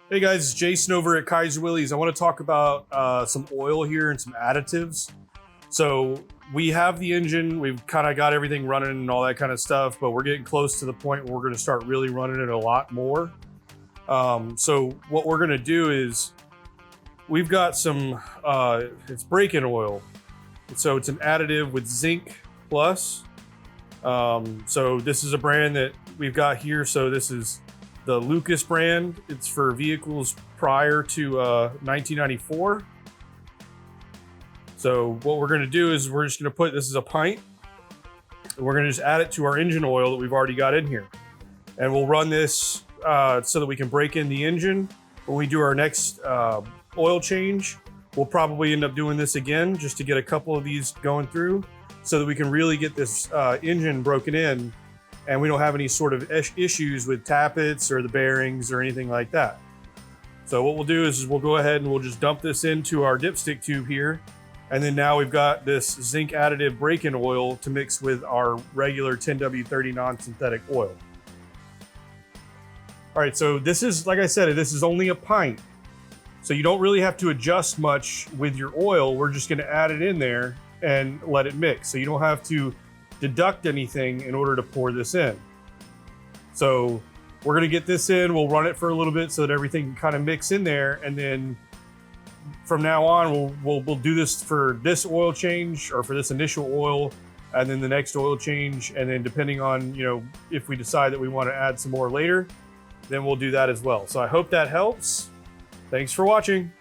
Hey guys, it's Jason over at Kaiser Willys. I want to talk about some oil here and some additives. So we have the engine, we've kind of got everything running and all that kind of stuff, but we're getting close to the point where we're going to start really running it a lot more. So what we're going to do is we've got some, it's break-in oil. So it's an additive with zinc plus. So this is a brand that we've got here. So this is the Lucas brand. It's for vehicles prior to 1994. So what we're gonna do is we're just gonna put, this is a pint, and we're gonna just add it to our engine oil that we've already got in here. And we'll run this so that we can break in the engine. When we do our next oil change, we'll probably end up doing this again just to get a couple of these going through so that we can really get this engine broken in and we don't have any sort of issues with tappets or the bearings or anything like that. So what we'll do is we'll go ahead and we'll just dump this into our dipstick tube here. And then now we've got this zinc additive break-in oil to mix with our regular 10W30 non-synthetic oil. All right, so this is, like I said, this is only a pint. So you don't really have to adjust much with your oil. We're just gonna add it in there and let it mix. So you don't have to deduct anything in order to pour this in. So we're gonna get this in, we'll run it for a little bit so that everything can kind of mix in there, and then from now on we'll do this for this oil change or for this initial oil, and then the next oil change, and then depending on, you know, if we decide that we want to add some more later, then we'll do that as well. So I hope that helps. Thanks for watching.